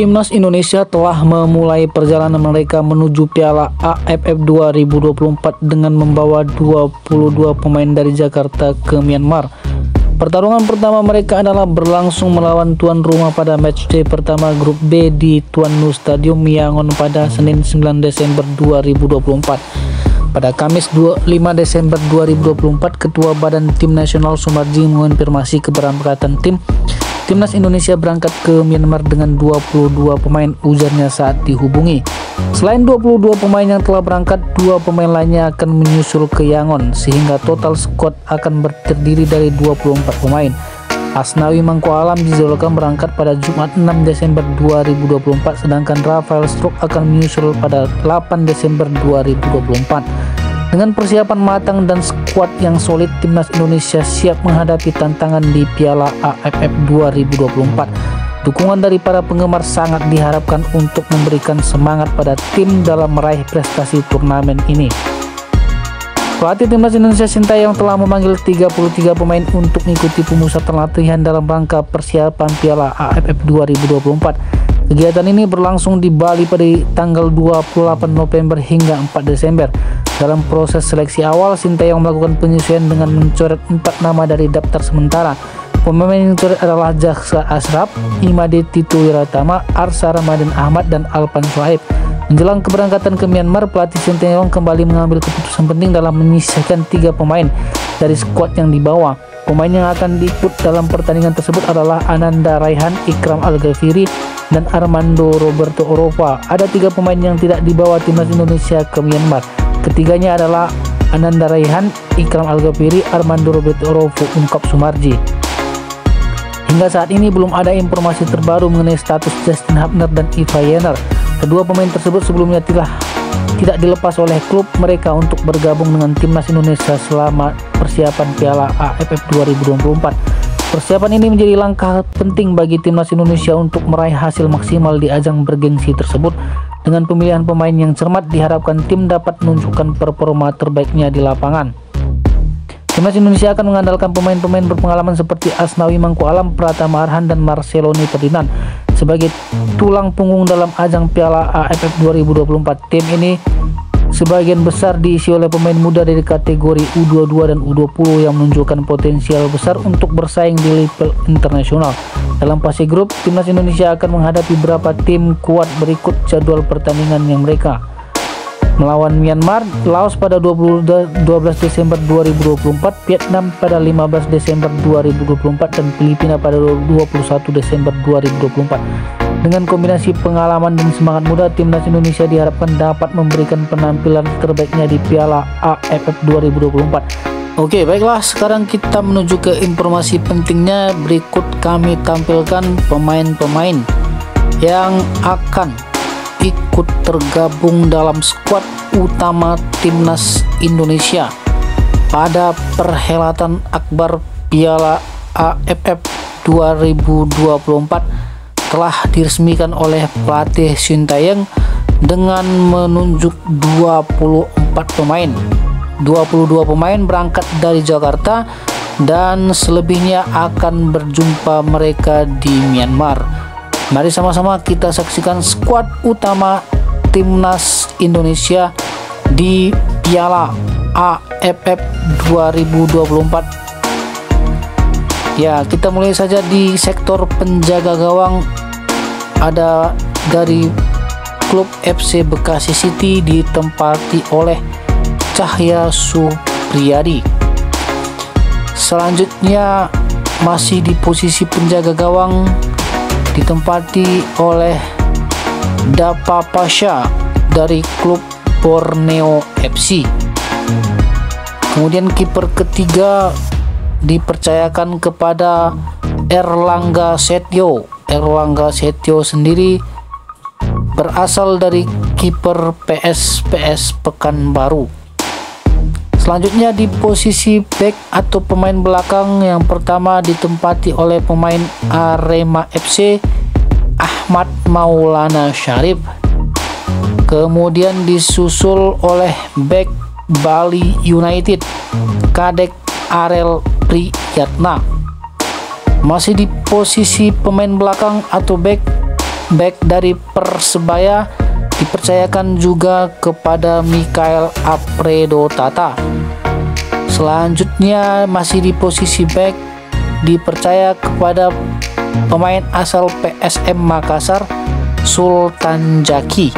Timnas Indonesia telah memulai perjalanan mereka menuju Piala AFF 2024 dengan membawa 22 pemain dari Jakarta ke Myanmar. Pertarungan pertama mereka adalah berlangsung melawan tuan rumah pada matchday pertama grup B di Tuan Nu Stadium Yangon pada Senin 9 Desember 2024. Pada Kamis 5 Desember 2024, Ketua Badan Tim Nasional Sumarji mengonfirmasi keberangkatan Timnas Indonesia berangkat ke Myanmar dengan 22 pemain, ujarnya saat dihubungi. Selain 22 pemain yang telah berangkat, 2 pemain lainnya akan menyusul ke Yangon, sehingga total skuad akan terdiri dari 24 pemain. Asnawi Mangku Alam dijadwalkan berangkat pada Jumat 6 Desember 2024, sedangkan Rafael Struijk akan menyusul pada 8 Desember 2024. Dengan persiapan matang dan skuad yang solid, Timnas Indonesia siap menghadapi tantangan di Piala AFF 2024. Dukungan dari para penggemar sangat diharapkan untuk memberikan semangat pada tim dalam meraih prestasi turnamen ini. Pelatih Timnas Indonesia Sintayong telah memanggil 33 pemain untuk mengikuti pemusatan latihan dalam rangka persiapan Piala AFF 2024. Kegiatan ini berlangsung di Bali pada tanggal 28 November hingga 4 Desember. Dalam proses seleksi awal, Sintayong melakukan penyesuaian dengan mencoret 4 nama dari daftar sementara. Pemain yang dicoret adalah Jaksa Ashraf, Imade Tito Wiratama, Arsa Ramadan Ahmad, dan Alpan Shoaib. Menjelang keberangkatan ke Myanmar, pelatih Sintayong kembali mengambil keputusan penting dalam menyisihkan 3 pemain dari skuad yang dibawa. Pemain yang akan diikut dalam pertandingan tersebut adalah Ananda Raihan, Ikram Al-Ghafiri, dan Armando Roberto Oropa. Ada 3 pemain yang tidak dibawa Timnas Indonesia ke Myanmar. Ketiganya adalah Ananda Raihan, Ikram Al-Ghafiri, Armando Roberto Oropa, ungkap Sumarji. Hingga saat ini belum ada informasi terbaru mengenai status Justin Hubner dan Iva Yenner. Kedua pemain tersebut sebelumnya tidak dilepas oleh klub mereka untuk bergabung dengan Timnas Indonesia selama persiapan Piala AFF 2024. Persiapan ini menjadi langkah penting bagi Timnas Indonesia untuk meraih hasil maksimal di ajang bergengsi tersebut. Dengan pemilihan pemain yang cermat, diharapkan tim dapat menunjukkan performa terbaiknya di lapangan. Timnas Indonesia akan mengandalkan pemain-pemain berpengalaman seperti Asnawi Mangku Alam, Pratama Arhan, dan Marceloni Ferdinand sebagai tulang punggung dalam ajang Piala AFF 2024. Tim ini sebagian besar diisi oleh pemain muda dari kategori U22 dan U20 yang menunjukkan potensial besar untuk bersaing di level internasional. Dalam fase grup, Timnas Indonesia akan menghadapi beberapa tim kuat berikut jadwal pertandingan yang mereka: melawan Myanmar, Laos pada 12 Desember 2024, Vietnam pada 15 Desember 2024, dan Filipina pada 21 Desember 2024. Dengan kombinasi pengalaman dan semangat muda, Timnas Indonesia diharapkan dapat memberikan penampilan terbaiknya di Piala AFF 2024. Oke, baiklah, sekarang kita menuju ke informasi pentingnya. Berikut kami tampilkan pemain-pemain yang akan ikut tergabung dalam skuad utama Timnas Indonesia pada perhelatan akbar Piala AFF 2024 telah diresmikan oleh pelatih Sintayong dengan menunjuk 24 pemain. 22 pemain berangkat dari Jakarta dan selebihnya akan berjumpa mereka di Myanmar. Mari sama-sama kita saksikan skuad utama Timnas Indonesia di Piala AFF 2024. Ya, kita mulai saja di sektor penjaga gawang. Ada dari klub FC Bekasi City ditempati oleh Cahya Supriyadi. Selanjutnya masih di posisi penjaga gawang ditempati oleh Dapa Pasha dari klub Borneo FC. Kemudian kiper ketiga dipercayakan kepada Erlangga Setio. Erlangga Setio sendiri berasal dari kiper PSPS Pekanbaru. Selanjutnya di posisi back atau pemain belakang, yang pertama ditempati oleh pemain Arema FC Ahmad Maulana Syarif. Kemudian disusul oleh back Bali United Kadek Arel Priyatna. Masih di posisi pemain belakang atau back back dari Persebaya dipercayakan juga kepada Mikael Alfredo Tata. Selanjutnya masih di posisi back dipercaya kepada pemain asal PSM Makassar, Sultan Jaki.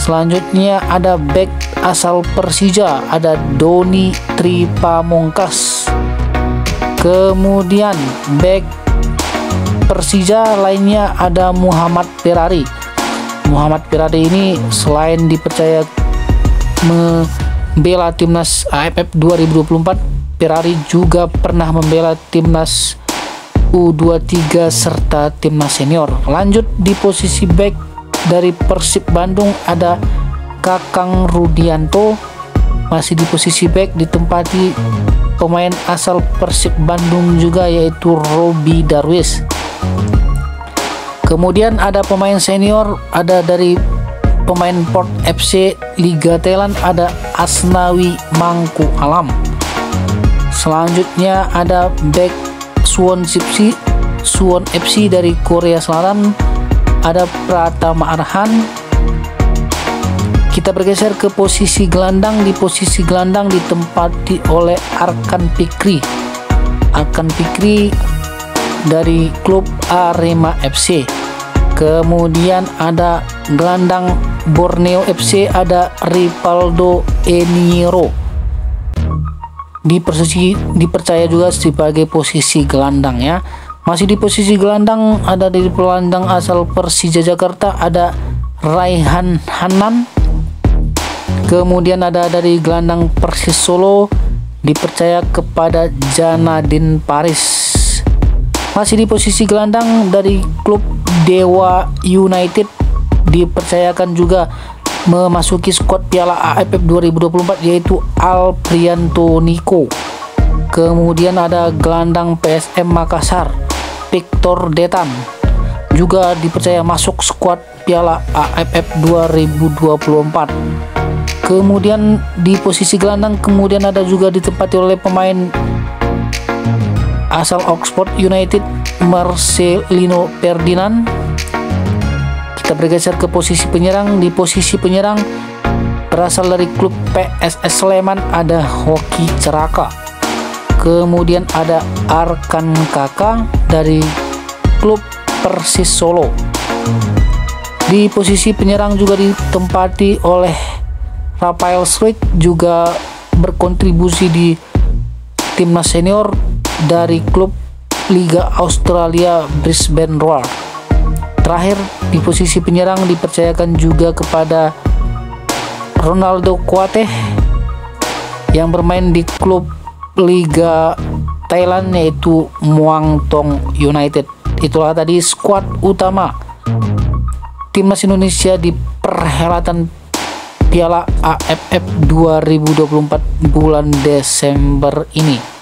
Selanjutnya ada back asal Persija, ada Doni Tripamongkas. Kemudian back Persija lainnya ada Muhammad Ferrari. Muhammad Ferrari ini selain dipercaya membela timnas AFF 2024, Ferrari juga pernah membela timnas U23 serta timnas senior. Lanjut di posisi back dari Persib Bandung ada Kakang Rudianto. Masih di posisi back ditempati pemain asal Persib Bandung juga, yaitu Robi Darwis. Kemudian ada pemain senior, ada dari pemain Port FC Liga Thailand, ada Asnawi Mangku Alam. Selanjutnya ada back Suwon FC dari Korea Selatan, ada Pratama Arhan. Kita bergeser ke posisi gelandang. Di posisi gelandang ditempati oleh Arkan Fikri. Arkan Fikri dari klub Arema FC. Kemudian ada gelandang Borneo FC, ada Rivaldo Eniro. Dipercaya juga sebagai posisi gelandang ya. Masih di posisi gelandang ada dari gelandang asal Persija Jakarta, ada Raihan Hanan. Kemudian ada dari gelandang Persis Solo dipercaya kepada Janadin Paris. Masih di posisi gelandang dari klub Dewa United dipercayakan juga memasuki skuad Piala AFF 2024, yaitu Alprianto Niko. Kemudian ada gelandang PSM Makassar, Victor Detan, juga dipercaya masuk skuad Piala AFF 2024. Kemudian di posisi gelandang kemudian ada juga ditempati oleh pemain asal Oxford United, Marcelino Ferdinand. Kita bergeser ke posisi penyerang. Di posisi penyerang berasal dari klub PSS Sleman ada Hoki Ceraka. Kemudian ada Arkan Kakak dari klub Persis Solo. Di posisi penyerang juga ditempati oleh Rafael Struik, juga berkontribusi di timnas senior dari klub Liga Australia Brisbane Roar. Terakhir di posisi penyerang dipercayakan juga kepada Ronaldo Kuateh yang bermain di klub Liga Thailand, yaitu Muang Thong United. Itulah tadi skuad utama timnas Indonesia di perhelatan Piala AFF 2024 bulan Desember ini.